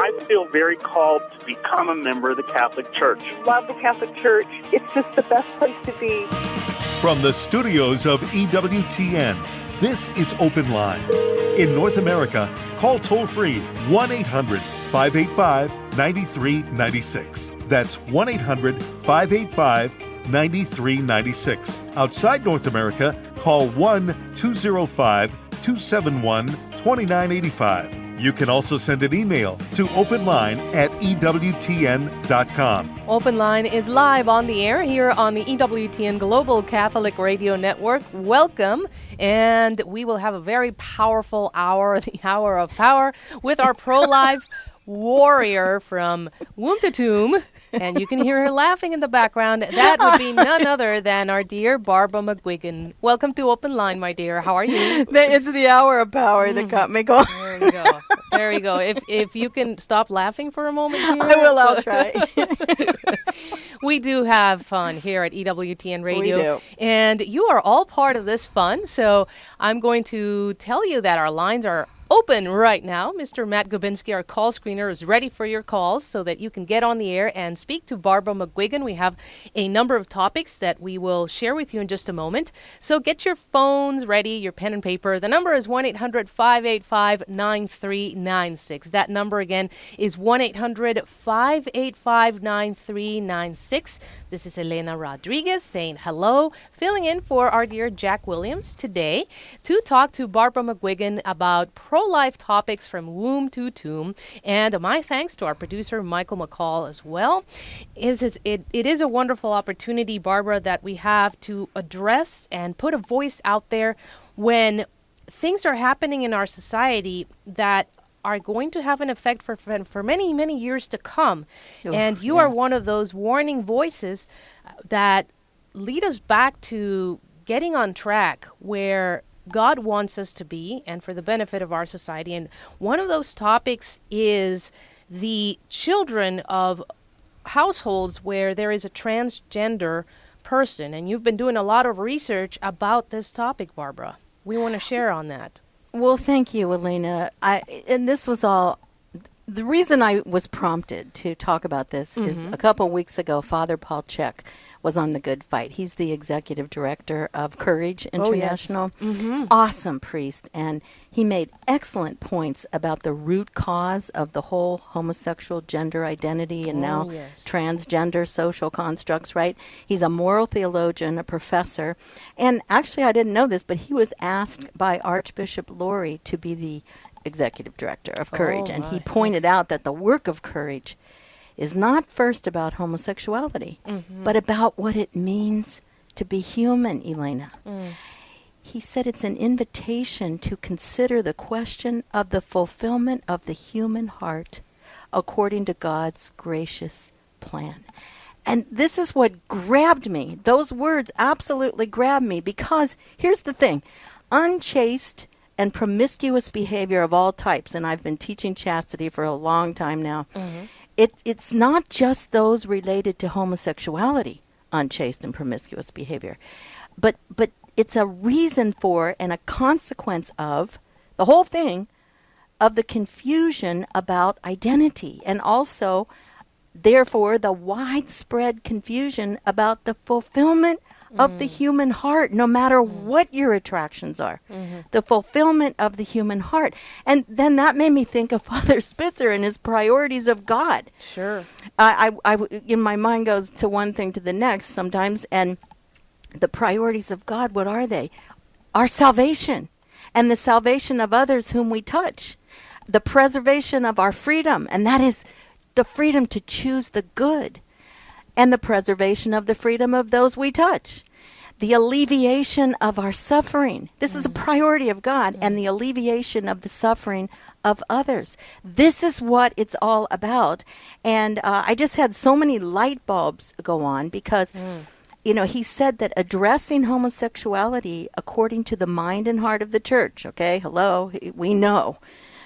I feel very called to become a member of the Catholic Church. Love the Catholic Church. It's just the best place to be. From the studios of EWTN, this is Open Line. In North America, call toll-free 1-800-585-9396. That's 1-800-585-9396. Outside North America, call 1-205-271-2985. You can also send an email to openline@ewtn.com. Open Line is live on the air here on the EWTN Global Catholic Radio Network. Welcome, and we will have a very powerful hour, the Hour of Power, with our pro-life warrior from womb to tomb. And you can hear her laughing in the background. That would be none other than our dear Barbara McGuigan. Welcome to Open Line, my dear. How are you? It's the Hour of Power that got me going. There we go. There we go. If you can stop laughing for a moment here. I will. I'll try. We do have fun here at EWTN Radio. We do. And you are all part of this fun. So I'm going to tell you that our lines are open right now. Mr. Matt Gubinski, our call screener, is ready for your calls so that you can get on the air and speak to Barbara McGuigan. We have a number of topics that we will share with you in just a moment. So get your phones ready, your pen and paper. The number is 1-800-585-9396. That number again is 1-800-585-9396. This is Elena Rodriguez saying hello, filling in for our dear Jack Williams today to talk to Barbara McGuigan about pro-life topics from womb to tomb. And my thanks to our producer, Michael McCall, as well. It is a wonderful opportunity, Barbara, that we have to address and put a voice out there when things are happening in our society that are going to have an effect for many, many years to come. And you are one of those warning voices that lead us back to getting on track where God wants us to be and for the benefit of our society. And one of those topics is the children of households where there is a transgender person. And you've been doing a lot of research about this topic, Barbara. We want to share on that. Well, thank you, Elena. And this was all, the reason I was prompted to talk about this is a couple weeks ago, Father Paul Chek was on The Good Fight. He's the executive director of Courage International. Oh, yes. Awesome priest. And he made excellent points about the root cause of the whole homosexual gender identity and now transgender social constructs, right? He's a moral theologian, a professor. And actually, I didn't know this, but he was asked by Archbishop Laurie to be the executive director of Courage. And he pointed out that the work of Courage is not first about homosexuality, but about what it means to be human, Elena. He said it's an invitation to consider the question of the fulfillment of the human heart according to God's gracious plan. And this is what grabbed me. Those words absolutely grabbed me because here's the thing. Unchaste and promiscuous behavior of all types, and I've been teaching chastity for a long time now, it's not just those related to homosexuality, unchaste and promiscuous behavior, but it's a reason for and a consequence of the whole thing of the confusion about identity and also, therefore, the widespread confusion about the fulfillment of the human heart, no matter what your attractions are, the fulfillment of the human heart. And then that made me think of Father Spitzer and his priorities of God. Sure. I in my mind goes to one thing to the next sometimes, and the priorities of God, what are they? Our salvation and the salvation of others whom we touch, the preservation of our freedom, and that is the freedom to choose the good, and the preservation of the freedom of those we touch. The alleviation of our suffering. This is a priority of God, and the alleviation of the suffering of others. This is what it's all about. And I just had so many light bulbs go on because, you know, he said that addressing homosexuality according to the mind and heart of the church, okay, hello, we know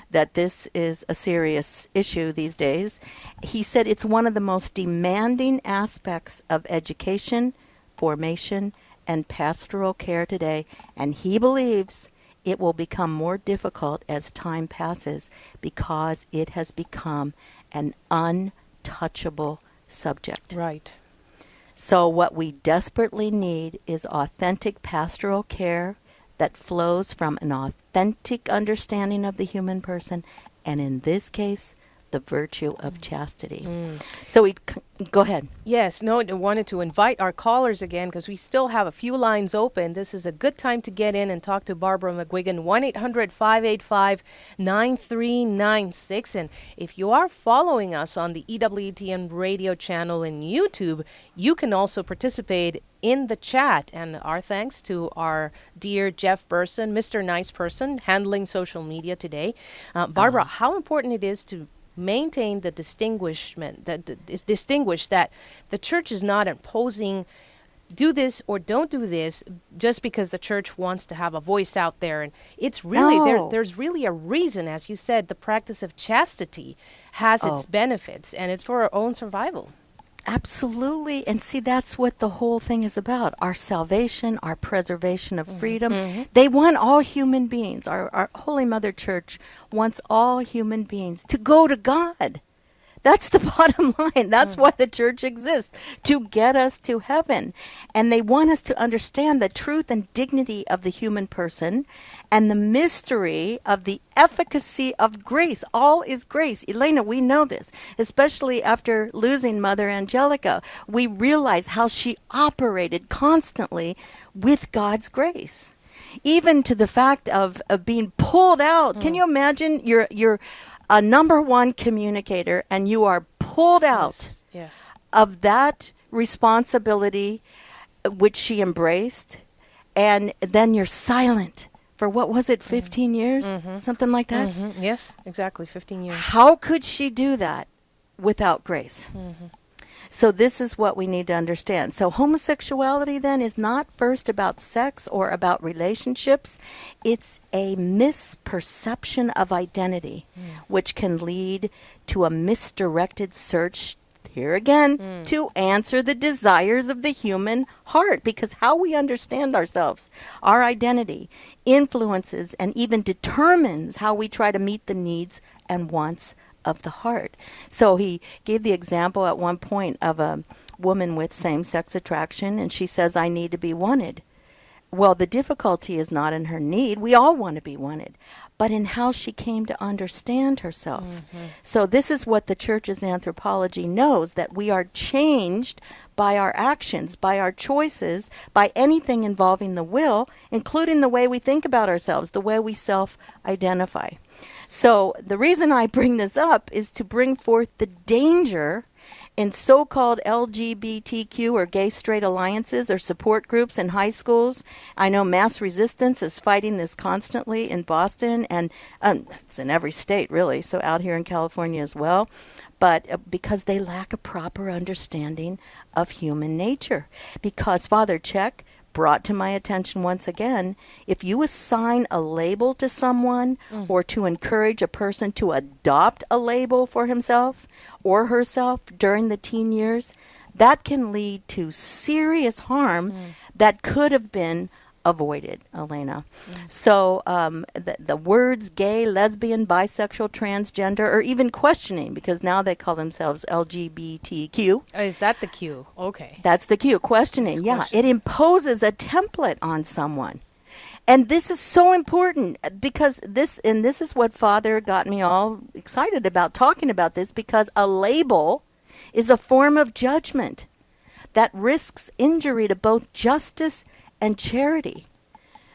that this is a serious issue these days. He said it's one of the most demanding aspects of education, formation, and pastoral care today. And he believes it will become more difficult as time passes because it has become an untouchable subject. Right. So what we desperately need is authentic pastoral care that flows from an authentic understanding of the human person, and in this case, the virtue of chastity. So we go ahead. Yes, no, I wanted to invite our callers again because we still have a few lines open. This is a good time to get in and talk to Barbara McGuigan, 1-800-585-9396. And if you are following us on the EWTN radio channel in YouTube, you can also participate in the chat. And our thanks to our dear Jeff Burson, Mr. Nice Person, handling social media today. Barbara, how important it is to maintain the distinguishment that is distinguished that the church is not imposing do this or don't do this just because the church wants to have a voice out there. And it's really there's really a reason, as you said, the practice of chastity has its benefits, and it's for our own survival. Absolutely. And see, that's what the whole thing is about. Our salvation, our preservation of freedom. They want all human beings. Our Holy Mother Church wants all human beings to go to God. That's the bottom line. That's why the church exists, to get us to heaven. And they want us to understand the truth and dignity of the human person and the mystery of the efficacy of grace. All is grace. Elena, we know this, especially after losing Mother Angelica. We realize how she operated constantly with God's grace, even to the fact of being pulled out. Can you imagine? You're a number one communicator, and you are pulled out of that responsibility which she embraced, and then you're silent for, what was it, 15 years? Something like that? Yes, exactly, 15 years. How could she do that without grace? So this is what we need to understand. So homosexuality then is not first about sex or about relationships. It's a misperception of identity, which can lead to a misdirected search, here again, to answer the desires of the human heart. Because how we understand ourselves, our identity, influences and even determines how we try to meet the needs and wants of the heart. So he gave the example at one point of a woman with same-sex attraction, and she says, I need to be wanted. Well, the difficulty is not in her need. We all want to be wanted, but in how she came to understand herself. So this is what the church's anthropology knows, that we are changed by our actions, by our choices, by anything involving the will, including the way we think about ourselves, the way we self-identify. So the reason I bring this up is to bring forth the danger in so-called LGBTQ or gay straight alliances or support groups in high schools. I know Mass Resistance is fighting this constantly in Boston, and it's in every state really, so out here in California as well. But because they lack a proper understanding of human nature. Because Father Check brought to my attention once again, if you assign a label to someone or to encourage a person to adopt a label for himself or herself during the teen years, that can lead to serious harm that could have been avoided, Elena. So the words gay, lesbian, bisexual, transgender, or even questioning, because now they call themselves LGBTQ. Oh, is that the Q? Okay. That's the Q, questioning. Yeah, it imposes a template on someone. And this is so important because this is what Father got me all excited about talking about this, because a label is a form of judgment that risks injury to both justice and charity.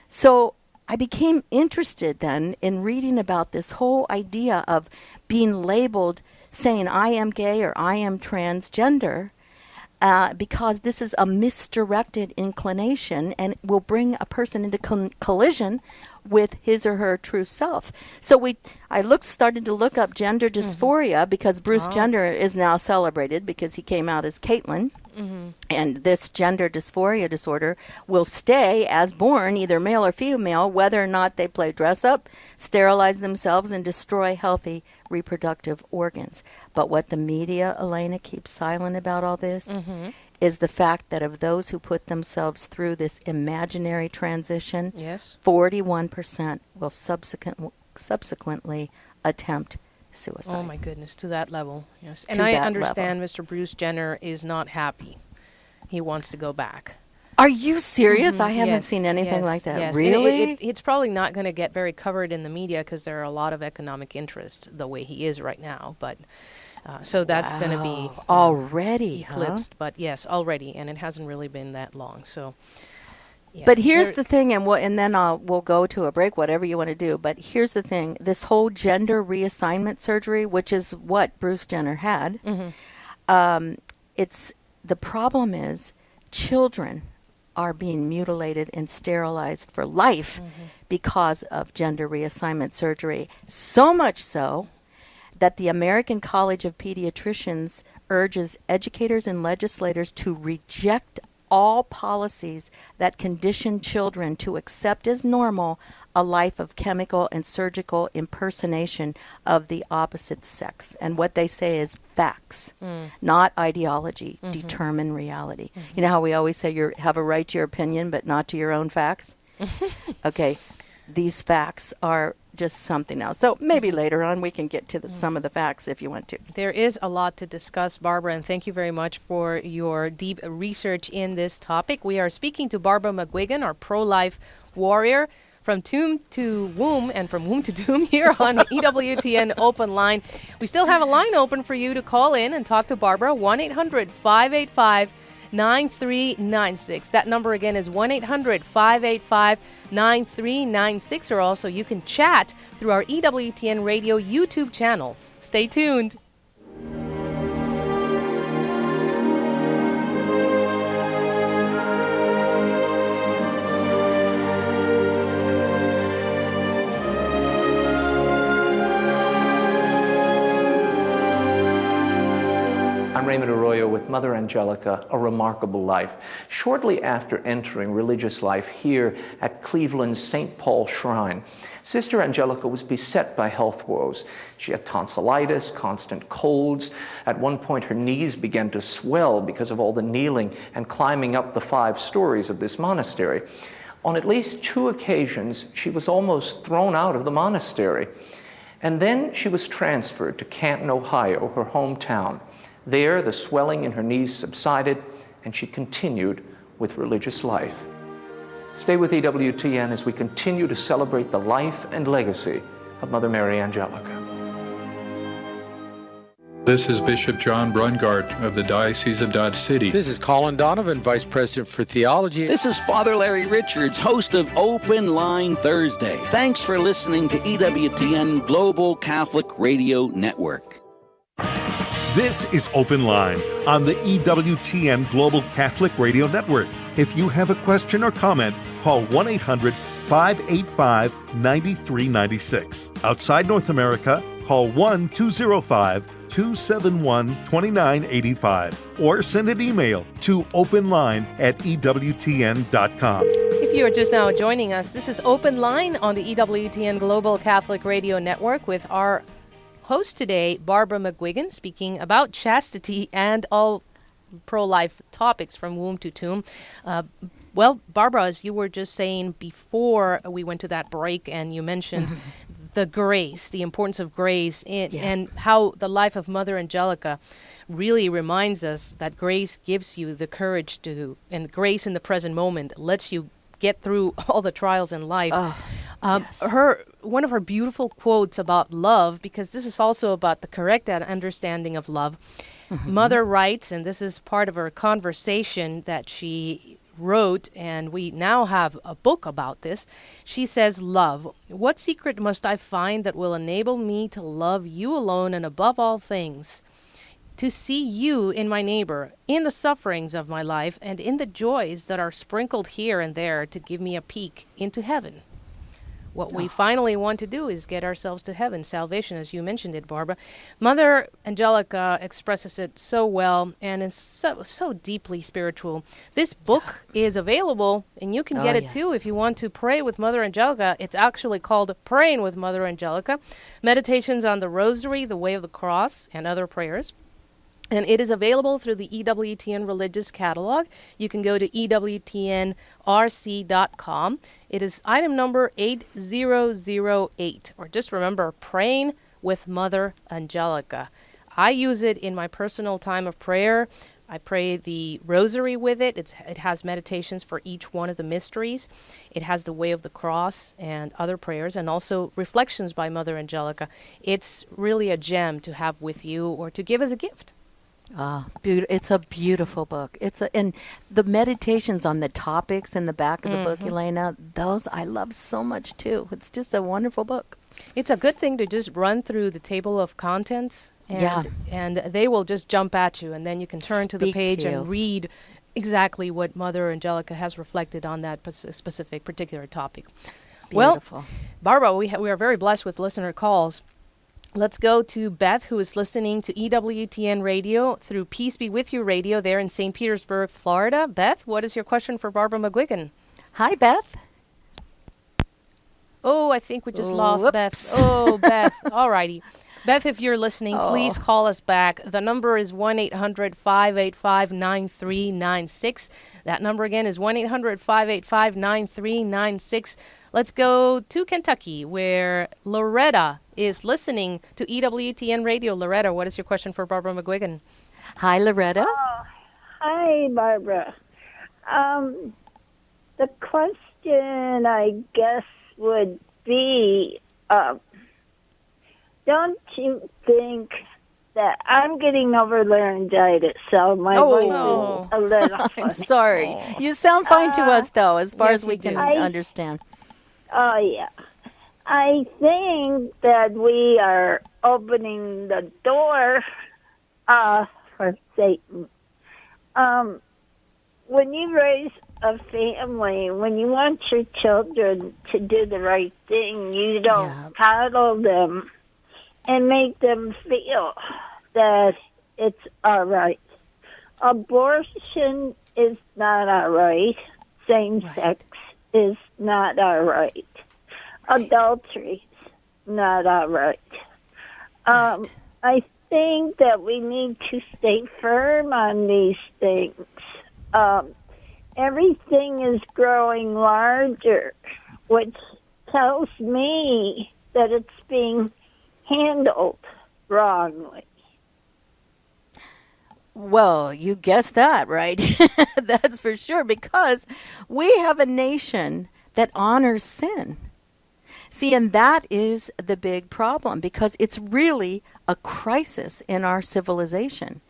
So I became interested then in reading about this whole idea of being labeled, saying I am gay or I am transgender, because this is a misdirected inclination and will bring a person into collision with his or her true self. So I started to look up gender dysphoria because Bruce Jenner is now celebrated because he came out as Caitlyn. And this gender dysphoria disorder will stay as born, either male or female, whether or not they play dress up, sterilize themselves, and destroy healthy reproductive organs. But what the media, Elena, keeps silent about all this is the fact that of those who put themselves through this imaginary transition, Yes. 41% will subsequently attempt suicide. Oh my goodness, to that level. Yes. And To I that understand level. Mr. Bruce Jenner is not happy. He wants to go back. Are you serious? I haven't Yes, seen anything yes, like that. yes. And Really? it's probably not going to get very covered in the media because there are a lot of economic interest the way he is right now. But so that's going to be already eclipsed. But yes, already, and it hasn't really been that long. So, yeah. But here's the thing, and then we'll go to a break, whatever you want to do. But here's the thing: this whole gender reassignment surgery, which is what Bruce Jenner had, it's the problem is children are being mutilated and sterilized for life because of gender reassignment surgery. So much so that the American College of Pediatricians urges educators and legislators to reject all policies that condition children to accept as normal a life of chemical and surgical impersonation of the opposite sex. And what they say is facts, not ideology, determine reality. You know how we always say you have a right to your opinion, but not to your own facts? Okay, these facts are just something else. So maybe later on we can get to some of the facts if you want to. There is a lot to discuss, Barbara, and thank you very much for your deep research in this topic. We are speaking to Barbara McGuigan, our pro-life warrior, from tomb to womb and from womb to tomb here on EWTN Open Line. We still have a line open for you to call in and talk to Barbara, 1-800-585-9396. That number again is 1-800-585-9396, or also you can chat through our EWTN Radio YouTube channel. Stay tuned. I'm Raymond Arroyo with Mother Angelica, A Remarkable Life. Shortly after entering religious life here at Cleveland's St. Paul Shrine, Sister Angelica was beset by health woes. She had tonsillitis, constant colds. At one point, her knees began to swell because of all the kneeling and climbing up the 5 stories of this monastery. On at least 2 occasions, she was almost thrown out of the monastery. And then she was transferred to Canton, Ohio, her hometown. There, the swelling in her knees subsided, and she continued with religious life. Stay with EWTN as we continue to celebrate the life and legacy of Mother Mary Angelica. This is Bishop John Brungart of the Diocese of Dodge City. This is Colin Donovan, Vice President for Theology. This is Father Larry Richards, host of Open Line Thursday. Thanks for listening to EWTN Global Catholic Radio Network. This is Open Line on the EWTN Global Catholic Radio Network. If you have a question or comment, call 1-800-585-9396. Outside North America, call 1-205-271-2985 or send an email to openline@ewtn.com. If you are just now joining us, this is Open Line on the EWTN Global Catholic Radio Network with our host today, Barbara McGuigan, speaking about chastity and all pro-life topics from womb to tomb. Well, Barbara, as you were just saying before we went to that break, and you mentioned the grace, the importance of grace, and how the life of Mother Angelica really reminds us that grace gives you the courage to, and grace in the present moment lets you get through all the trials in life. One of her beautiful quotes about love, because this is also about the correct understanding of love. Mother writes, and this is part of her conversation that she wrote, and we now have a book about this. She says, "Love, what secret must I find that will enable me to love you alone and above all things? To see you in my neighbor, in the sufferings of my life, and in the joys that are sprinkled here and there to give me a peek into heaven." What we finally want to do is get ourselves to heaven, salvation, as you mentioned it, Barbara. Mother Angelica expresses it so well and is so deeply spiritual. This book is available, and you can get it too if you want to pray with Mother Angelica. It's actually called Praying with Mother Angelica, Meditations on the Rosary, the Way of the Cross, and Other Prayers. And it is available through the EWTN Religious Catalog. You can go to EWTNRC.com. It is item number 8008. Or just remember, Praying with Mother Angelica. I use it in my personal time of prayer. I pray the rosary with it. It has meditations for each one of the mysteries. It has the Way of the Cross and other prayers, and also reflections by Mother Angelica. It's really a gem to have with you or to give as a gift. It's a beautiful book. And the meditations on the topics in the back of the book, Elena, those I love so much too. It's just a wonderful book. It's a good thing to just run through the table of contents, and they will just jump at you, and then you can turn to the page and read exactly what Mother Angelica has reflected on that specific particular topic. Beautiful. Well, Barbara, we are very blessed with listener calls. Let's go to Beth, who is listening to EWTN Radio through Peace Be With You Radio there in St. Petersburg, Florida. Beth, what is your question for Barbara McGuigan? Hi, Beth. Oh, I think we just lost Beth. Oh, Beth. All righty. Beth, if you're listening, please call us back. The number is 1-800-585-9396. That number again is 1-800-585-9396. Let's go to Kentucky, where Loretta is listening to EWTN Radio. Loretta, what is your question for Barbara McGuigan? Hi, Loretta. Hi, Barbara. The question, I guess, would be, don't you think that I'm getting over laryngitis, so my voice is a little funny. I'm sorry. You sound fine to us, though, as far as we can understand. Oh, yeah. I think that we are opening the door for Satan. When you raise a family, when you want your children to do the right thing, you don't coddle them and make them feel that it's all right. Abortion is not all right. Same-sex is not all right. Adultery is not all right. I think that we need to stay firm on these things. Everything is growing larger, which tells me that it's being handled wrongly. Well, you guessed that, right? That's for sure, because we have a nation that honors sin. See, and that is the big problem, because it's really a crisis in our civilization.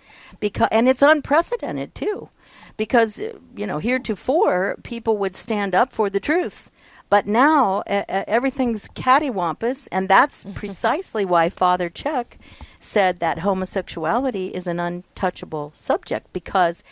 And it's unprecedented, too, because, heretofore, people would stand up for the truth. But now everything's cattywampus, and that's precisely why Father Chuck said that homosexuality is an untouchable subject, because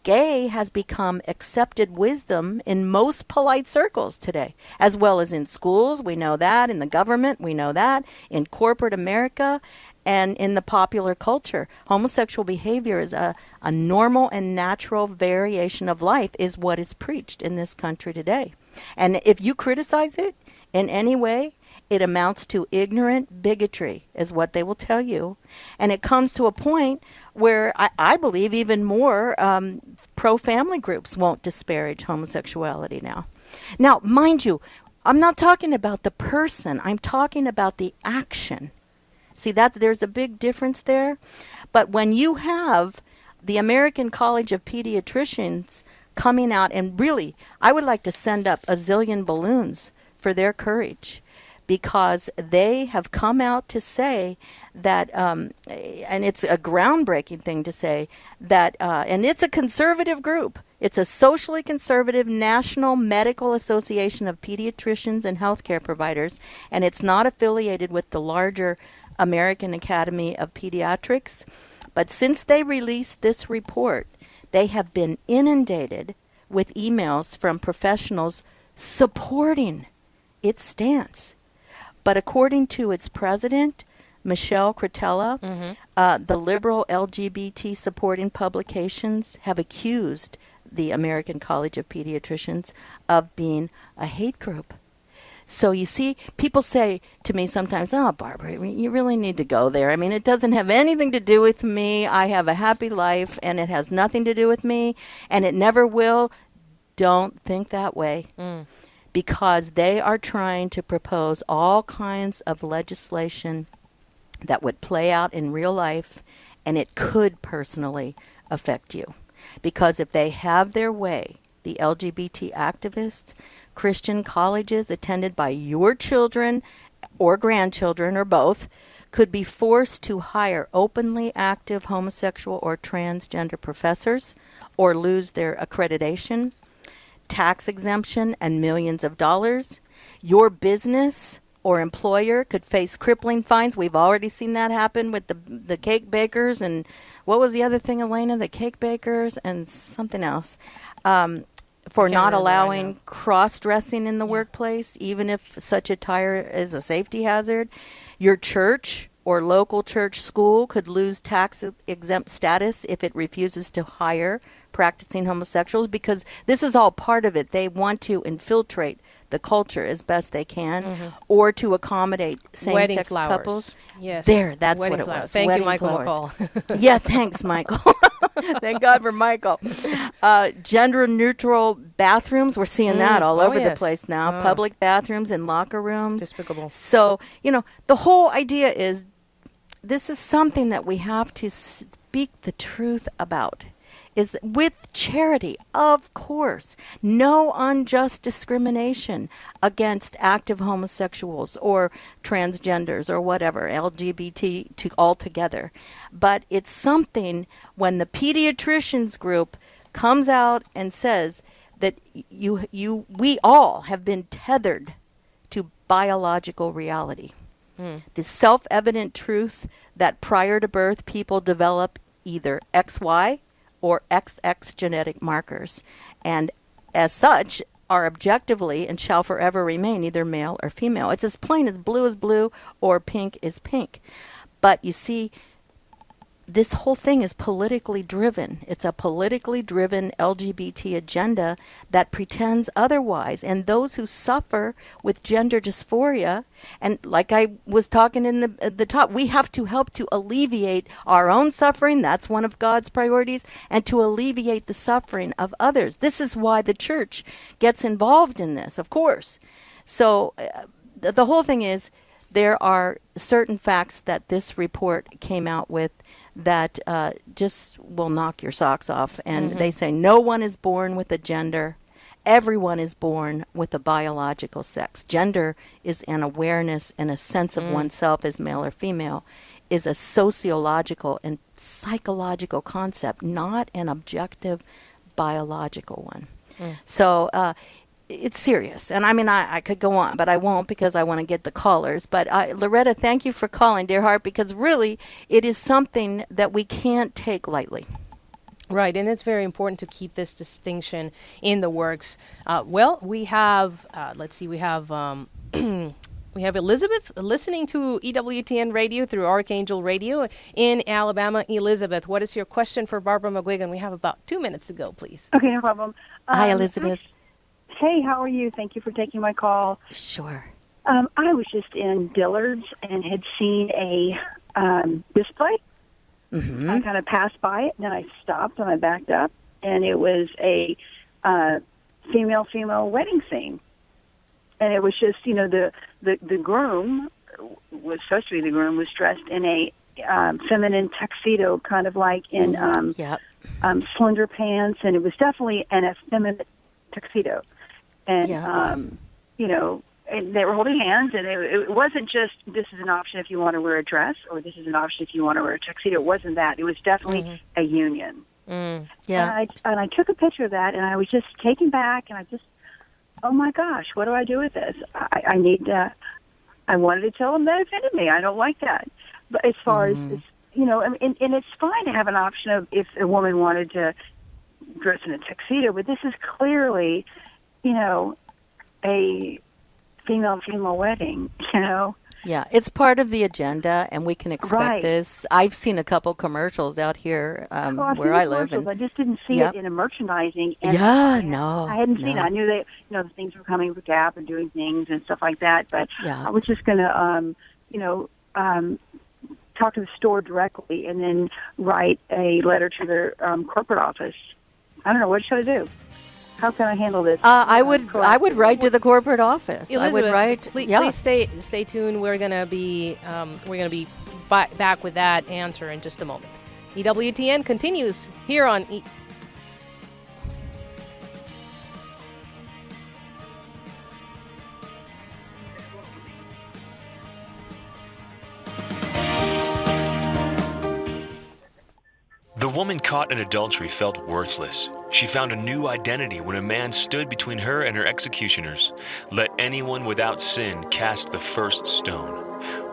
gay has become accepted wisdom in most polite circles today, as well as in schools. We know that. In the government, we know that. In corporate America and in the popular culture. Homosexual behavior is a normal and natural variation of life, is what is preached in this country today. And if you criticize it in any way, it amounts to ignorant bigotry, is what they will tell you. And it comes to a point where I believe even more pro-family groups won't disparage homosexuality now. Now, mind you, I'm not talking about the person. I'm talking about the action. See, that there's a big difference there. But when you have the American College of Pediatricians coming out, and really, I would like to send up a zillion balloons for their courage, because they have come out to say that, and it's a groundbreaking thing to say, that, and it's a conservative group. It's a socially conservative National Medical Association of Pediatricians and Healthcare Providers, and it's not affiliated with the larger American Academy of Pediatrics. But since they released this report, they have been inundated with emails from professionals supporting its stance. But according to its president, Michelle Cretella, the liberal LGBT supporting publications have accused the American College of Pediatricians of being a hate group. So you see, people say to me sometimes, "Oh, Barbara, you really need to go there. I mean, it doesn't have anything to do with me. I have a happy life, and it has nothing to do with me, and it never will." Don't think that way. Because they are trying to propose all kinds of legislation that would play out in real life, and it could personally affect you. Because if they have their way, the LGBT activists, Christian colleges attended by your children or grandchildren or both, could be forced to hire openly active homosexual or transgender professors or lose their accreditation, tax exemption, and millions of dollars. Your business or employer could face crippling fines. We've already seen that happen with the cake bakers, and what was the other thing, Elena? The cake bakers and something else. For not allowing cross-dressing in the workplace, even if such attire is a safety hazard. Your church or local church school could lose tax-exempt status if it refuses to hire practicing homosexuals, because this is all part of it. They want to infiltrate the culture as best they can, or to accommodate same-sex couples. Yes. There, that's Wedding what it flowers. was. Thank Wedding you, Michael flowers. McCall. Yeah, thanks, Michael. Thank God for Michael. Gender-neutral bathrooms. We're seeing that all over the place now. Public bathrooms and locker rooms. Despicable. So, the whole idea is this is something that we have to speak the truth about. Is that with charity, of course, no unjust discrimination against active homosexuals or transgenders or whatever, LGBT altogether. But it's something when the pediatricians group comes out and says that we all have been tethered to biological reality. The self-evident truth that prior to birth people develop either XY or XX genetic markers, and as such are objectively and shall forever remain either male or female. It's as plain as blue or pink is pink. But you see, this whole thing is politically driven. It's a politically driven LGBT agenda that pretends otherwise. And those who suffer with gender dysphoria, and like I was talking in the top, we have to help to alleviate our own suffering. That's one of God's priorities, and to alleviate the suffering of others. This is why the church gets involved in this, of course. So the whole thing is, there are certain facts that this report came out with that just will knock your socks off. And they say no one is born with a gender. Everyone is born with a biological sex. Gender is an awareness and a sense of oneself as male or female, is a sociological and psychological concept, not an objective biological one. So it's serious. And I mean, I could go on, but I won't because I want to get the callers. But Loretta, thank you for calling, dear heart, because really it is something that we can't take lightly. Right, and it's very important to keep this distinction in the works. Well, we have, we have we have Elizabeth listening to EWTN radio through Archangel Radio in Alabama. Elizabeth, what is your question for Barbara McGuigan? We have about 2 minutes to go, please. Okay, no problem. Hi, Elizabeth. Hey, how are you? Thank you for taking my call. Sure. I was just in Dillard's and had seen a display. I kind of passed by it, and then I stopped and I backed up, and it was a female wedding scene. And it was just, the groom was supposed to be the groom was dressed in a feminine tuxedo, kind of like in slender pants, and it was definitely an effeminate tuxedo. And, and they were holding hands, and it wasn't just, this is an option if you want to wear a dress, or this is an option if you want to wear a tuxedo. It wasn't that. It was definitely a union. And I took a picture of that, and I was just taken back, and I just, oh my gosh, what do I do with this? I wanted to tell them that offended me. I don't like that. But as far as, and it's fine to have an option of if a woman wanted to dress in a tuxedo, but this is clearly, a female wedding, Yeah, it's part of the agenda, and we can expect this. I've seen a couple commercials out here where I live. And I just didn't see it in a merchandising. And I hadn't seen it. I knew that, the things were coming with Gap and doing things and stuff like that, but I was just going to, talk to the store directly and then write a letter to their corporate office. I don't know. What should I do? How can I handle this? I would write to the corporate office. Elizabeth, I would write. Please stay tuned. We're gonna be back with that answer in just a moment. EWTN continues here on The woman caught in adultery felt worthless. She found a new identity when a man stood between her and her executioners. Let anyone without sin cast the first stone.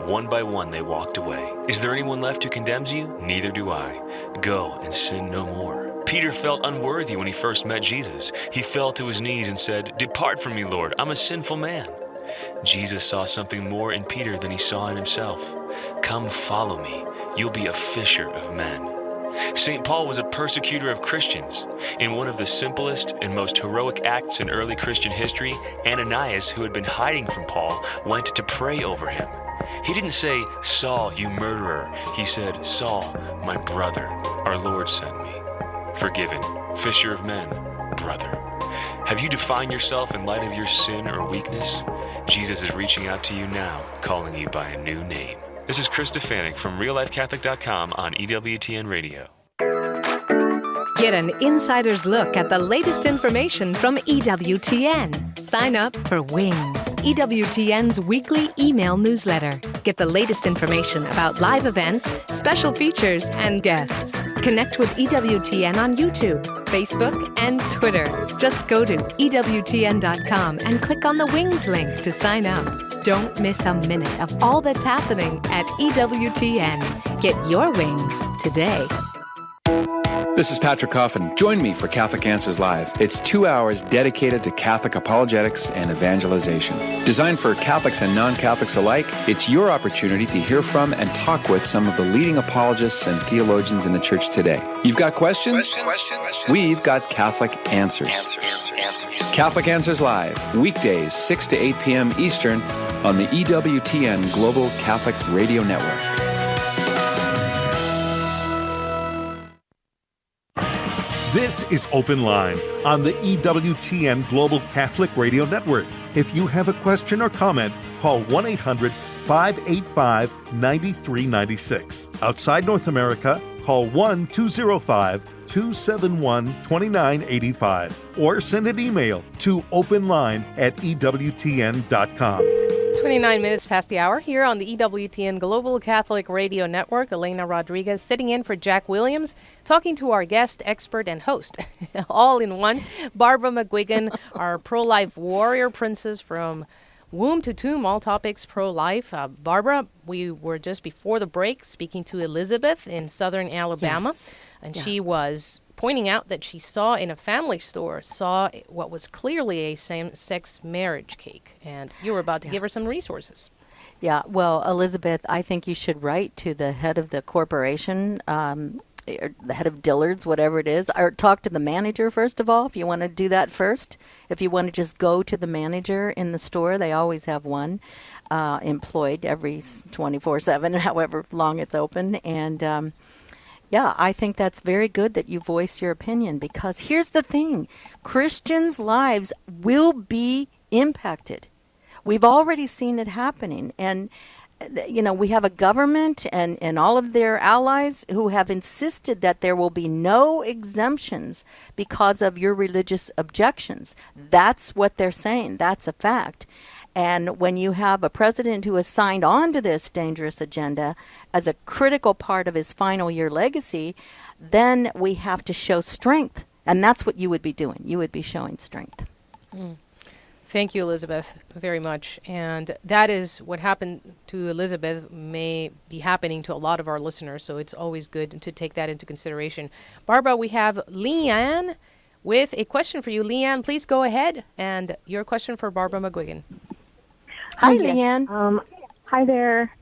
One by one they walked away. Is there anyone left who condemns you? Neither do I. Go and sin no more. Peter felt unworthy when he first met Jesus. He fell to his knees and said, "Depart from me, Lord, I'm a sinful man." Jesus saw something more in Peter than he saw in himself. Come follow me. You'll be a fisher of men. St. Paul was a persecutor of Christians. In one of the simplest and most heroic acts in early Christian history, Ananias, who had been hiding from Paul, went to pray over him. He didn't say, "Saul, you murderer." He said, "Saul, my brother, our Lord sent me." Forgiven, fisher of men, brother. Have you defined yourself in light of your sin or weakness? Jesus is reaching out to you now, calling you by a new name. This is Chris Stefanik from RealLifeCatholic.com on EWTN Radio. Get an insider's look at the latest information from EWTN. Sign up for Wings, EWTN's weekly email newsletter. Get the latest information about live events, special features, and guests. Connect with EWTN on YouTube, Facebook, and Twitter. Just go to EWTN.com and click on the Wings link to sign up. Don't miss a minute of all that's happening at EWTN. Get your wings today. This is Patrick Coffin. Join me for Catholic Answers Live. It's 2 hours dedicated to Catholic apologetics and evangelization. Designed for Catholics and non-Catholics alike, it's your opportunity to hear from and talk with some of the leading apologists and theologians in the church today. You've got questions? We've got Catholic Answers. Catholic Answers Live, weekdays 6 to 8 p.m. Eastern on the EWTN Global Catholic Radio Network. This is Open Line on the EWTN Global Catholic Radio Network. If you have a question or comment, call 1-800-585-9396. Outside North America, call 1-205-271-2985 or send an email to openline@ewtn.com. 29 minutes past the hour here on the EWTN Global Catholic Radio Network. Elena Rodriguez sitting in for Jack Williams, talking to our guest, expert, and host, all in one, Barbara McGuigan, our pro-life warrior princess from womb to tomb, all topics pro-life. Barbara, we were just before the break speaking to Elizabeth in southern Alabama, and she was pointing out that she saw in a family store, what was clearly a same-sex marriage cake. And you were about to give her some resources. Yeah, well, Elizabeth, I think you should write to the head of the corporation, the head of Dillard's, whatever it is, or talk to the manager, first of all, if you want to do that first. If you want to just go to the manager in the store, they always have one employed every 24/7, however long it's open. And yeah, I think that's very good that you voice your opinion, because here's the thing. Christians' lives will be impacted. We've already seen it happening. And, we have a government and all of their allies who have insisted that there will be no exemptions because of your religious objections. That's what they're saying. That's a fact. And when you have a president who has signed on to this dangerous agenda as a critical part of his final year legacy, then we have to show strength. And that's what you would be doing. You would be showing strength. Thank you, Elizabeth, very much. And that is what happened to Elizabeth may be happening to a lot of our listeners. So it's always good to take that into consideration. Barbara, we have Leanne with a question for you. Leanne, please go ahead. And your question for Barbara McGuigan. Hi, Leanne. Hi there.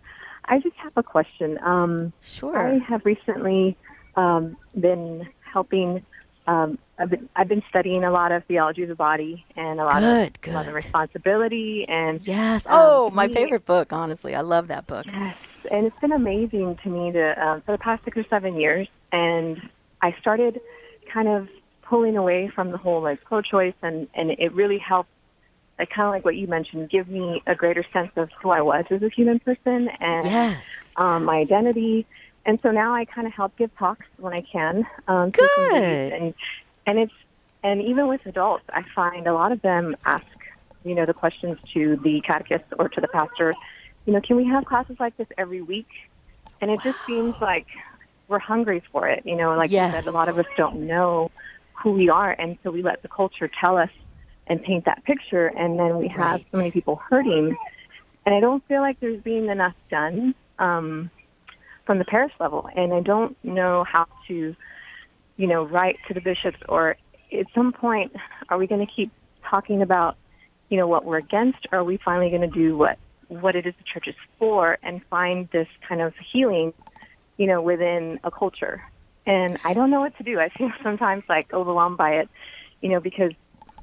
I just have a question. Sure. I have recently been helping. I've been studying a lot of theology of the body and a lot of responsibility and yes. My favorite book. Honestly, I love that book. Yes, and it's been amazing to me to for the past 6 or 7 years, and I started kind of pulling away from the whole like pro-choice, and it really helped. Like kind of like what you mentioned, give me a greater sense of who I was as a human person and my identity. And so now I kind of help give talks when I can. Good. And even with adults, I find a lot of them ask, the questions to the catechist or to the pastor. Can we have classes like this every week? And it just seems like we're hungry for it. Like you said, a lot of us don't know who we are, and so we let the culture tell us and paint that picture, and then we have so many people hurting. And I don't feel like there's being enough done from the parish level, and I don't know how to, write to the bishops, or at some point, are we going to keep talking about, what we're against, or are we finally going to do what it is the church is for and find this kind of healing, within a culture? And I don't know what to do. I feel sometimes like overwhelmed by it, because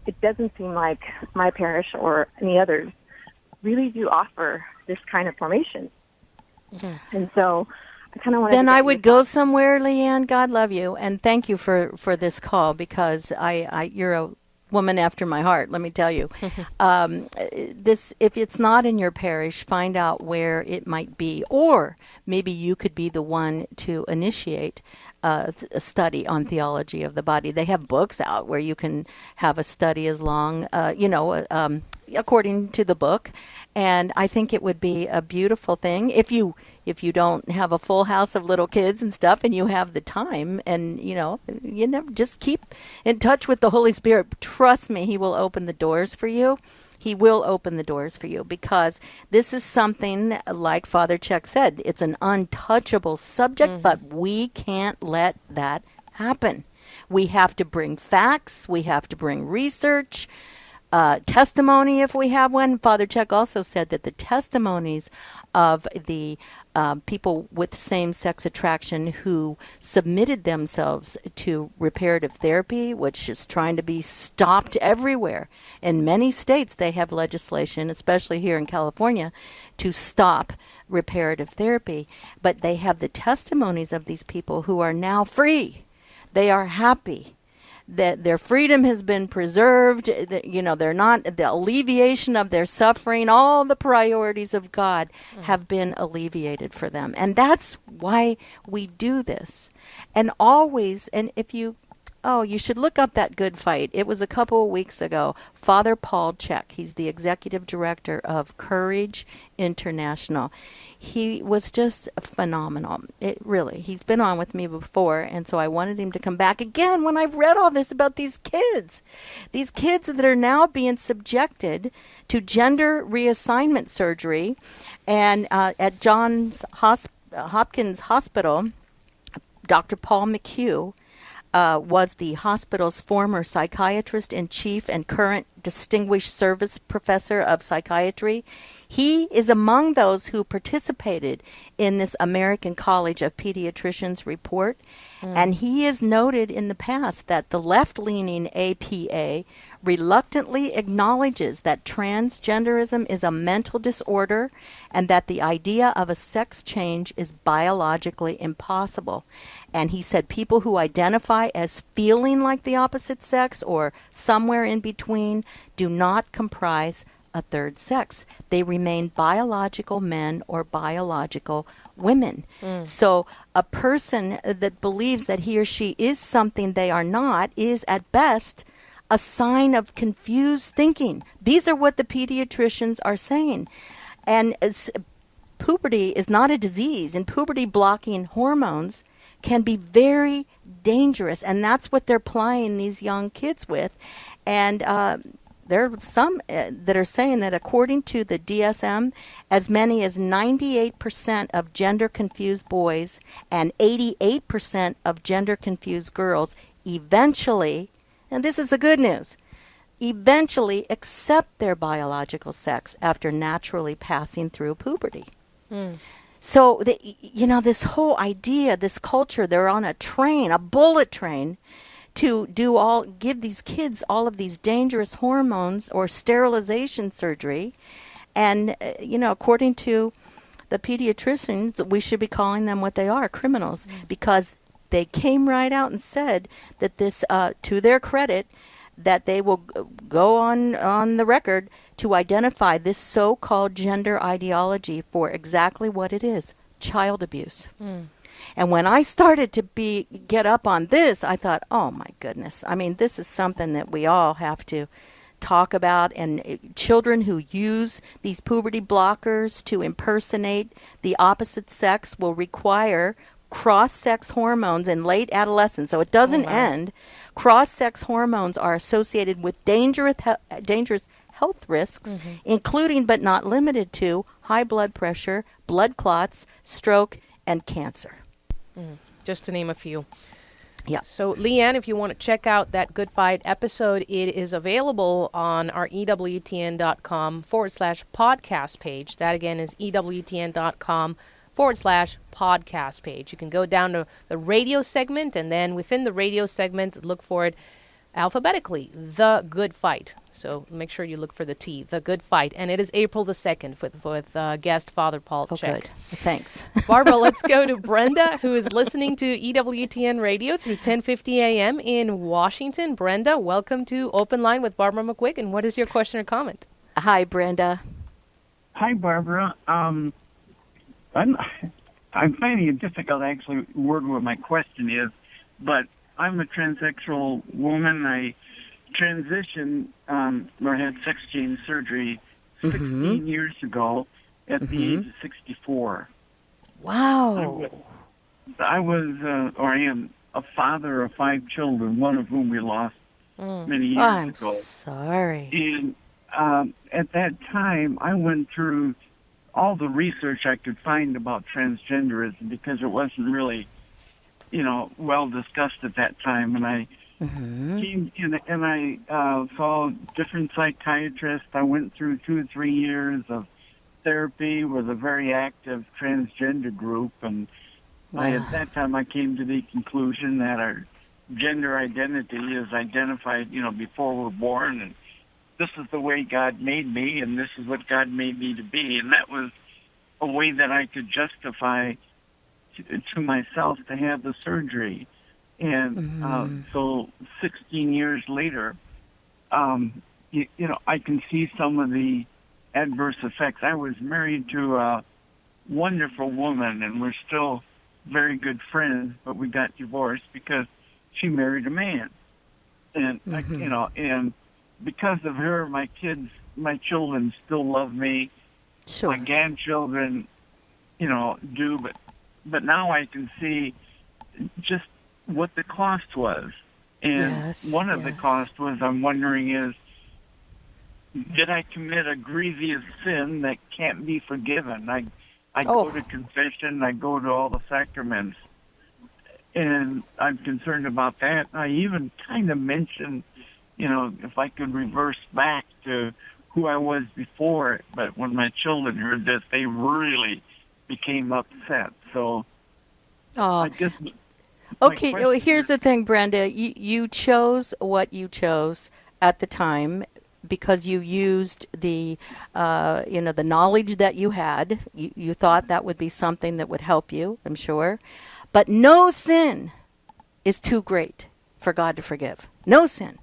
it doesn't seem like my parish or any others really do offer this kind of formation. Yeah. And so I kind of want to... Then I would go somewhere, Leanne. God love you. And thank you for this call, because you're a woman after my heart, let me tell you. If it's not in your parish, find out where it might be. Or maybe you could be the one to initiate a study on theology of the body. They have books out where you can have a study as long, according to the book. And I think it would be a beautiful thing if you don't have a full house of little kids and stuff, and you have the time, and just keep in touch with the Holy Spirit. Trust me, He will open the doors for you. He will open the doors for you, because this is something, like Father Chuck said, it's an untouchable subject, but we can't let that happen. We have to bring facts. We have to bring research, testimony if we have one. Father Chuck also said that the testimonies of the people with same-sex attraction who submitted themselves to reparative therapy, which is trying to be stopped everywhere. In many states, they have legislation, especially here in California, to stop reparative therapy. But they have the testimonies of these people who are now free. They are happy that their freedom has been preserved, that, they're not, the alleviation of their suffering, all the priorities of God have been alleviated for them. And that's why we do this. And always, and if you should look up that Good Fight. It was a couple of weeks ago. Father Paul Check, he's the executive director of Courage International. He was just phenomenal. He's been on with me before, and so I wanted him to come back again when I've read all this about these kids that are now being subjected to gender reassignment surgery. And at Johns Hopkins Hospital, Dr. Paul McHugh was the hospital's former psychiatrist in chief and current distinguished service professor of psychiatry. He is among those who participated in this American College of Pediatricians report, and he has noted in the past that the left-leaning APA reluctantly acknowledges that transgenderism is a mental disorder and that the idea of a sex change is biologically impossible. And he said people who identify as feeling like the opposite sex or somewhere in between do not comprise a third sex. They remain biological men or biological women. So a person that believes that he or she is something they are not is at best a sign of confused thinking. These are what the pediatricians are saying. And puberty is not a disease, and puberty blocking hormones can be very dangerous, and that's what they're plying these young kids with. And there are some that are saying that according to the DSM, as many as 98% of gender-confused boys and 88% of gender-confused girls eventually, and this is the good news, eventually accept their biological sex after naturally passing through puberty. So, this whole idea, this culture, they're on a train, a bullet train, to give these kids all of these dangerous hormones or sterilization surgery. And, according to the pediatricians, we should be calling them what they are, criminals, because they came right out and said that this, to their credit, that they will go on the record to identify this so-called gender ideology for exactly what it is, child abuse. And when I started to get up on this, I thought, oh my goodness. I mean, this is something that we all have to talk about. And children who use these puberty blockers to impersonate the opposite sex will require cross-sex hormones in late adolescence. So it doesn't end. Cross-sex hormones are associated with dangerous health risks, including but not limited to high blood pressure, blood clots, stroke, and cancer. Just to name a few. Yeah. So, Leanne, if you want to check out that Good Fight episode, it is available on our EWTN.com/podcast page. That, again, is EWTN.com/podcast page. You can go down to the radio segment, and then within the radio segment, look for it alphabetically, The Good Fight. So make sure you look for the T, The Good Fight. And it is April the 2nd with guest Father Paul Check. Good. Thanks. Barbara, let's go to Brenda, who is listening to EWTN Radio through 1050 a.m. in Washington. Brenda, welcome to Open Line with Barbara McGuigan. What is your question or comment? Hi, Brenda. Hi, Barbara. I'm finding it difficult to actually word what my question is, but I'm a transsexual woman. I transitioned or had sex change surgery 16 years ago at the age of 64. Wow. I was, or I am, a father of 5 children, one of whom we lost many years I'm ago. Sorry. And at that time, I went through all the research I could find about transgenderism because it wasn't really, well discussed at that time. And I came in and I saw different psychiatrists. I went through 2 or 3 years of therapy with a very active transgender group. And at that time, I came to the conclusion that our gender identity is identified, before we're born. And this is the way God made me, and this is what God made me to be. And that was a way that I could justify to myself to have the surgery. And so 16 years later, I can see some of the adverse effects. I was married to a wonderful woman, and we're still very good friends, but we got divorced because she married a man. And, and because of her, my children still love me. Sure. My grandchildren, do, but now I can see just what the cost was. And one of the costs was, I'm wondering is, did I commit a grievous sin that can't be forgiven? I go to confession, I go to all the sacraments, and I'm concerned about that. I even kind of mentioned, if I could reverse back to who I was before, but when my children heard this, they really became upset. So I guess... Okay, here's the thing, Brenda. You chose what you chose at the time because you used the, the knowledge that you had. You thought that would be something that would help you, I'm sure. But no sin is too great for God to forgive. No sin.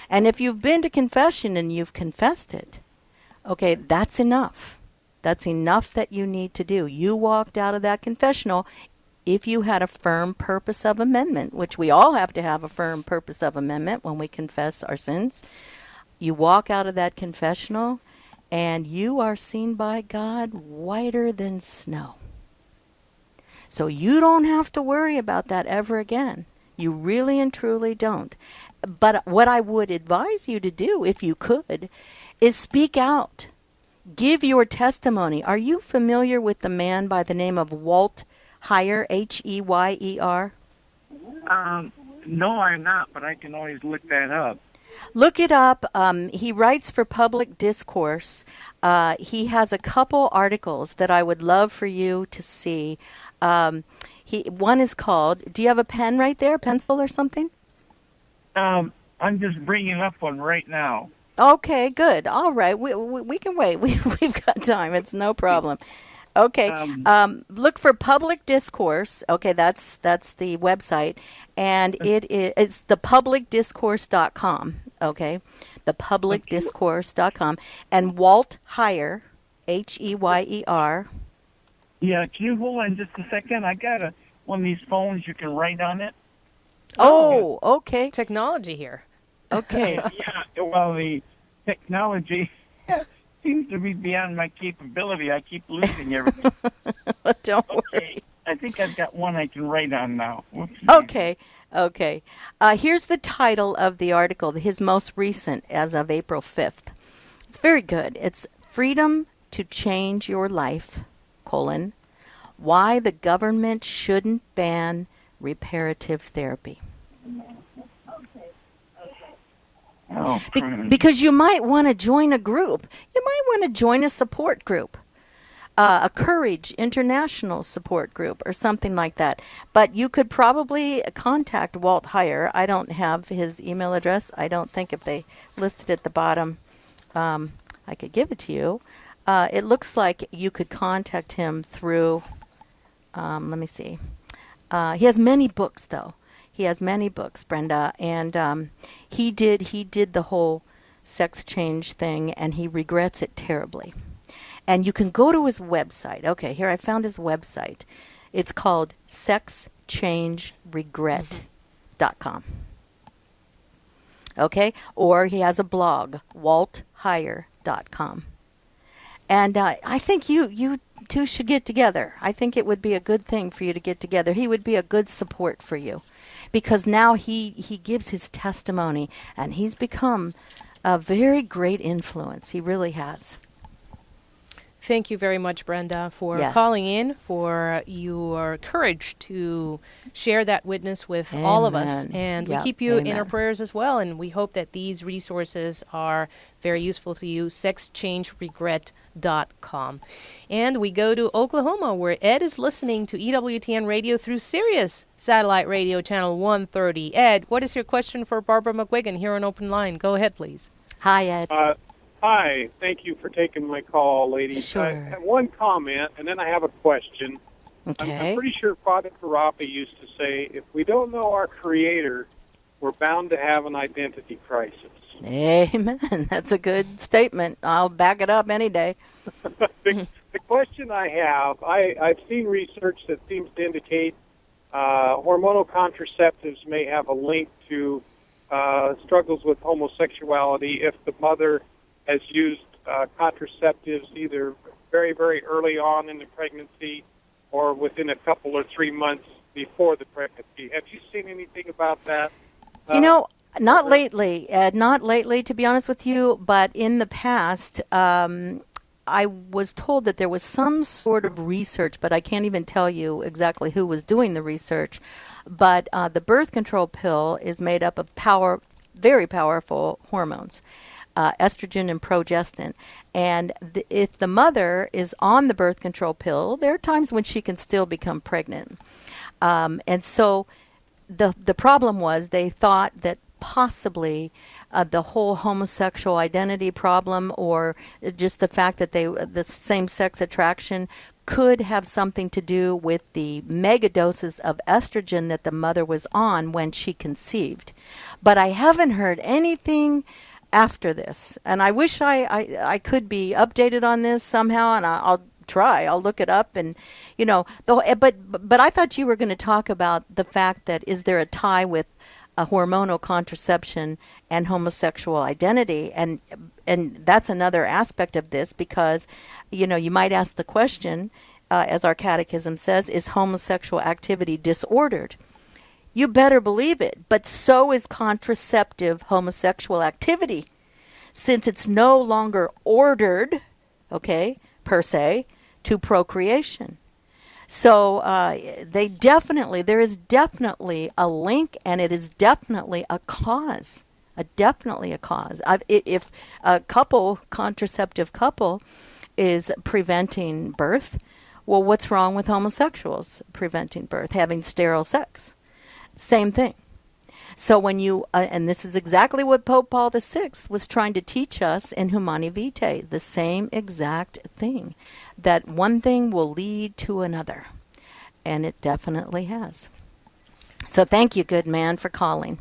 And if you've been to confession and you've confessed it, okay, that's enough. That's enough that you need to do. You walked out of that confessional if you had a firm purpose of amendment, which we all have to have a firm purpose of amendment when we confess our sins. You walk out of that confessional and you are seen by God whiter than snow. So you don't have to worry about that ever again. You really and truly don't. But what I would advise you to do, if you could, is speak out. Give your testimony. Are you familiar with the man by the name of Walt Heyer, Heyer? No, I'm not, but I can always look that up. Look it up. He writes for Public Discourse. He has a couple articles that I would love for you to see. One is called, do you have a pen right there, pencil or something? I'm just bringing up one right now. Okay, good. All right. We can wait. We've got time. It's no problem. Okay. Look for Public Discourse. Okay, that's the website. And it's thepublicdiscourse.com. Okay. Thepublicdiscourse.com. And Walt Heyer, Heyer. Yeah, can you hold on just a second? I got one of these phones you can write on it. Oh, okay. Technology here. Okay. Yeah, well, the technology seems to be beyond my capability. I keep losing everything. Don't worry. I think I've got one I can write on now. Whoops. Okay. Here's the title of the article, his most recent, as of April 5th. It's very good. It's Freedom to Change Your Life, why the government shouldn't ban reparative therapy. Oh, because you might want to join a group. You might want to join a support group, a Courage International support group or something like that. But you could probably contact Walt Heyer. I don't have his email address. I don't think if they listed at the bottom, I could give it to you. It looks like you could contact him through, let me see. He has many books, though. He has many books, Brenda, and he did the whole sex change thing, and he regrets it terribly. And you can go to his website. Okay, here I found his website. It's called sexchangeregret.com. Okay, or he has a blog, waltheyer.com. And I think you two should get together. I think it would be a good thing for you to get together. He would be a good support for you. Because now he gives his testimony, and he's become a very great influence. He really has. Thank you very much, Brenda, for calling in, for your courage to share that witness with all of us. And we keep you in our prayers as well, and we hope that these resources are very useful to you, sexchangeregret.com. And we go to Oklahoma, where Ed is listening to EWTN radio through Sirius Satellite Radio Channel 130. Ed, what is your question for Barbara McGuigan here on Open Line? Go ahead, please. Hi, Ed. Hi. Thank you for taking my call, ladies. Sure. I have one comment, and then I have a question. Okay. I'm pretty sure Father Karapa used to say, if we don't know our Creator, we're bound to have an identity crisis. Amen. That's a good statement. I'll back it up any day. The question I have, I've seen research that seems to indicate hormonal contraceptives may have a link to struggles with homosexuality if the mother has used contraceptives either very, very early on in the pregnancy or within a couple or 3 months before the pregnancy. Have you seen anything about that? Not lately, Ed, not lately, to be honest with you, but in the past, I was told that there was some sort of research, but I can't even tell you exactly who was doing the research. But the birth control pill is made up of very powerful hormones, estrogen and progestin. And if the mother is on the birth control pill, there are times when she can still become pregnant. And so the problem was they thought that possibly the whole homosexual identity problem, or just the fact that the same-sex attraction could have something to do with the mega doses of estrogen that the mother was on when she conceived. But I haven't heard anything after this, and I wish I could be updated on this somehow, and I'll try. I'll look it up, and but I thought you were going to talk about the fact that is there a tie with a hormonal contraception and homosexual identity, and that's another aspect of this, because you might ask the question, as our catechism says, is homosexual activity disordered? You better believe it, but so is contraceptive homosexual activity, since it's no longer ordered, per se, to procreation. So there is definitely a link, and it is definitely a cause definitely a cause. If a contraceptive couple is preventing birth, well, what's wrong with homosexuals preventing birth, having sterile sex? Same thing. So when you, and this is exactly what Pope Paul VI was trying to teach us in Humani Vitae, the same exact thing, that one thing will lead to another. And it definitely has. So thank you, good man, for calling.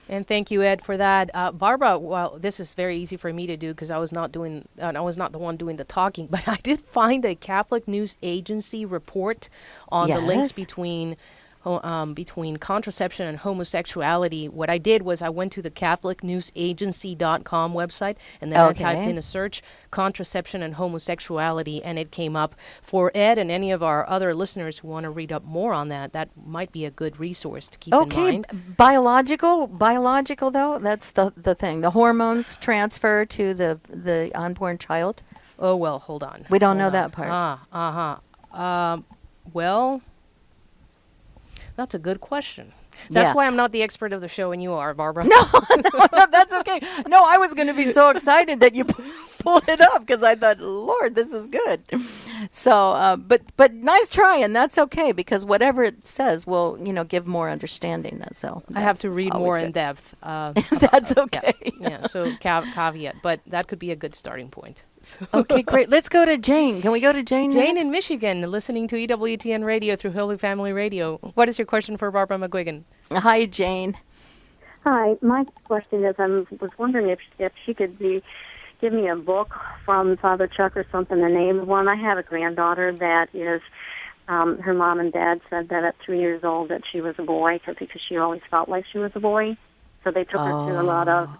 And thank you, Ed, for that. Barbara, well, this is very easy for me to do because I was not the one doing the talking, but I did find a Catholic News Agency report on the links between contraception and homosexuality. What I did was I went to the CatholicNewsAgency.com website, and then I typed in a search, contraception and homosexuality, and it came up. For Ed and any of our other listeners who want to read up more on that, that might be a good resource to keep in mind. Biological though, that's the thing. The hormones transfer to the unborn child. Oh, well, hold on. We don't know that part. Well, that's a good question. That's why I'm not the expert of the show, and you are, Barbara. No, that's okay. No, I was going to be so excited that you pulled it up because I thought, Lord, this is good. So, but nice try, and that's okay because whatever it says will, give more understanding. So I have to read more in depth. That's okay. Yeah. So caveat, but that could be a good starting point. Okay, great. Let's go to Jane. Can we go to Jane? Jane next? in Michigan, listening to EWTN Radio through Holy Family Radio. What is your question for Barbara McGuigan? Hi, Jane. Hi. My question is, I was wondering if she could give me a book from Father Chuck or something, the name of one. I have a granddaughter that is, her mom and dad said that at 3 years old that she was a boy because she always felt like she was a boy. So they took her to a lot of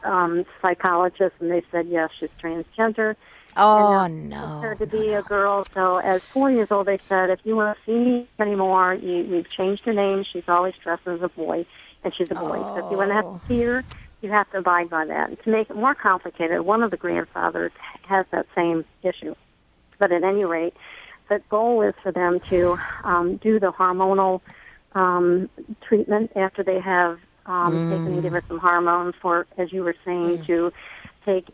psychologists, and they said, yes, she's transgender. Oh, and her to be a girl. So at 4 years old, they said, if you want to see me anymore, you've changed her name. She's always dressed as a boy, and she's a boy. So if you want to have to see her, you have to abide by that. And to make it more complicated, one of the grandfathers has that same issue. But at any rate, the goal is for them to do the hormonal treatment after they have taken and give her some hormones for, as you were saying, to take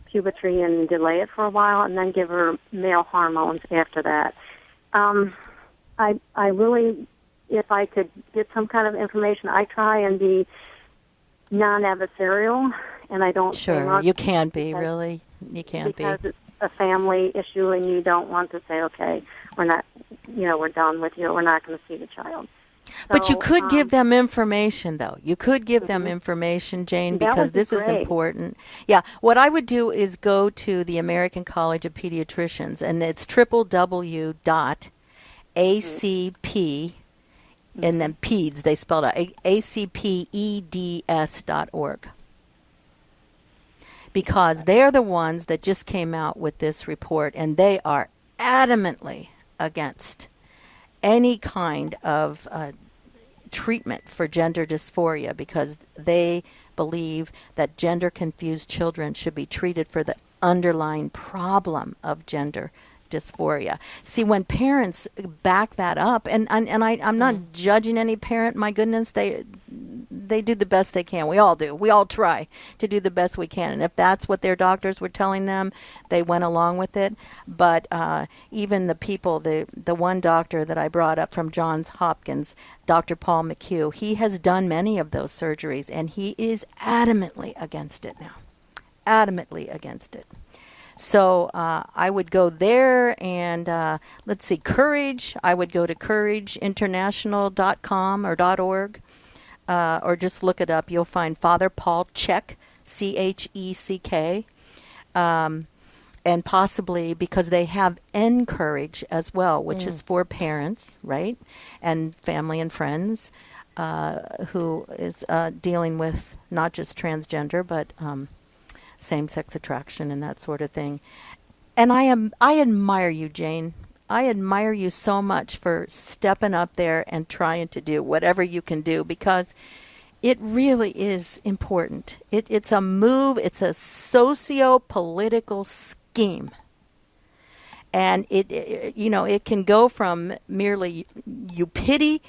puberty and delay it for a while, and then give her male hormones after that. I really, if I could get some kind of information, I try and be non-adversarial, and I don't. Sure, you can't be, really. You can't be. Because it's a family issue, and you don't want to say, okay, we're not, we're done with you, we're not going to see the child. But you could give them information, though. You could give them information, Jane, because this is important. Yeah, what I would do is go to the American College of Pediatricians, and it's www.acp, and then PEDS, they spelled out, acpeds.org. Because they're the ones that just came out with this report, and they are adamantly against any kind of treatment for gender dysphoria because they believe that gender-confused children should be treated for the underlying problem of gender dysphoria. See, when parents back that up, and I'm not judging any parent, my goodness, they do the best they can. We all do. We all try to do the best we can. And if that's what their doctors were telling them, they went along with it. But even the people, the one doctor that I brought up from Johns Hopkins, Dr. Paul McHugh, he has done many of those surgeries, and he is adamantly against it now. Adamantly against it. So I would go there and, let's see, Courage. I would go to courageinternational.com or .org. Or just look it up. You'll find Father Paul Check, CHECK, and possibly because they have Encourage as well, which is for parents, right, and family and friends who is dealing with not just transgender but same-sex attraction and that sort of thing. And I admire you, Jane. I admire you so much for stepping up there and trying to do whatever you can do because it really is important. It's a move. It's a socio-political scheme. And it can go from merely you pity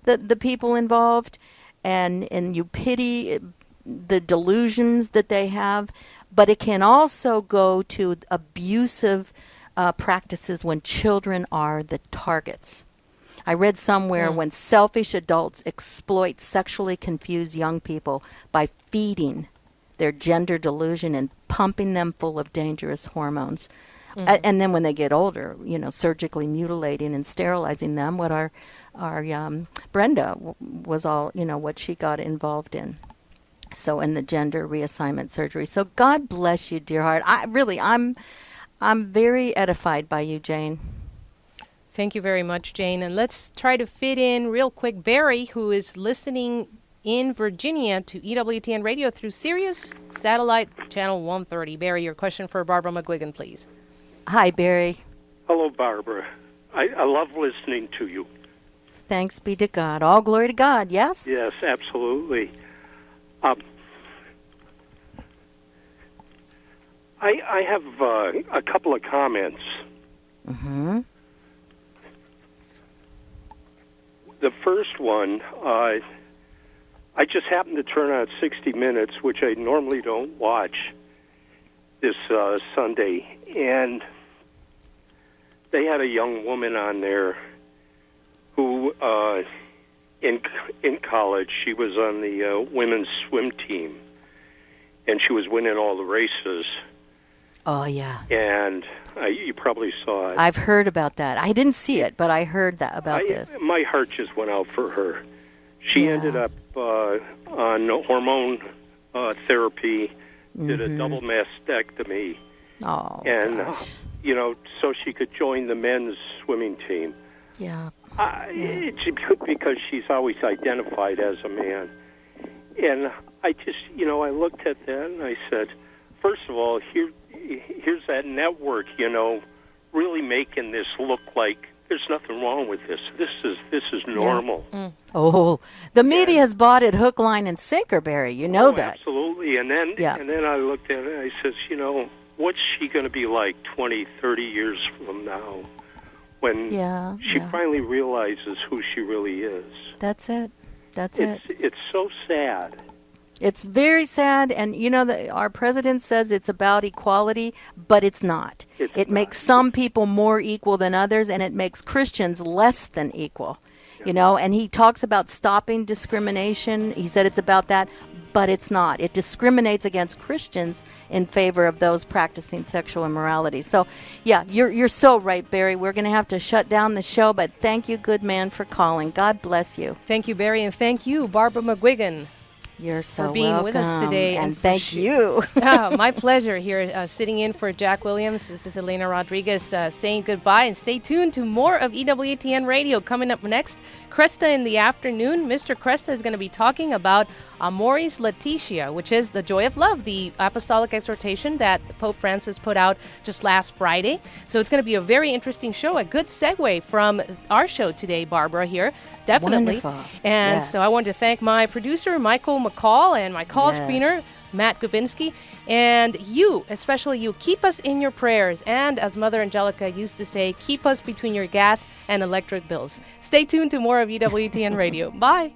the people involved and you pity the delusions that they have, but it can also go to abusive practices when children are the targets. I read somewhere when selfish adults exploit sexually confused young people by feeding their gender delusion and pumping them full of dangerous hormones. And then when they get older, surgically mutilating and sterilizing them, what our Brenda was all, what she got involved in. So in the gender reassignment surgery. So God bless you, dear heart. I'm very edified by you, Jane. Thank you very much, Jane. And let's try to fit in real quick Barry, who is listening in Virginia to EWTN Radio through Sirius Satellite Channel 130. Barry, your question for Barbara McGuigan, please. Hi, Barry. Hello, Barbara. I love listening to you. Thanks be to God. All glory to God, yes? Yes, absolutely. I have a couple of comments. Mm-hmm. The first one, I just happened to turn on 60 Minutes, which I normally don't watch, this Sunday, and they had a young woman on there who, in college, she was on the women's swim team, and she was winning all the races. Oh, yeah. And you probably saw it. I've heard about that. I didn't see it, but I heard about this. My heart just went out for her. She ended up on hormone therapy, did a double mastectomy. Oh, and, gosh. So she could join the men's swimming team. Yeah. It's because she's always identified as a man. And I just, I looked at that and I said, first of all, here's that network, really making this look like there's nothing wrong with this. This is normal. Yeah. Oh, the media has bought it hook, line, and sinker, Barry. You know that. Absolutely. And then I looked at it and I says, what's she going to be like 20, 30 years from now when she finally realizes who she really is? That's it. It's so sad. It's very sad, and our president says it's about equality, but it's not. It makes some people more equal than others, and it makes Christians less than equal. And he talks about stopping discrimination. He said it's about that, but it's not. It discriminates against Christians in favor of those practicing sexual immorality. So, yeah, you're so right, Barry. We're going to have to shut down the show, but thank you, good man, for calling. God bless you. Thank you, Barry, and thank you, Barbara McGuigan. You're so for being with us today. And thank you. My pleasure here sitting in for Jack Williams. This is Elena Rodriguez saying goodbye, and stay tuned to more of EWTN Radio. Coming up next, Cresta in the afternoon. Mr. Cresta is going to be talking about Amoris Laetitia, which is the joy of love, the apostolic exhortation that Pope Francis put out just last Friday. So it's going to be a very interesting show, a good segue from our show today, Barbara, here. Definitely. Wonderful. And so I want to thank my producer, Michael McCall, and my call screener, Matt Gubinski, and you, especially you, keep us in your prayers. And as Mother Angelica used to say, keep us between your gas and electric bills. Stay tuned to more of EWTN Radio. Bye.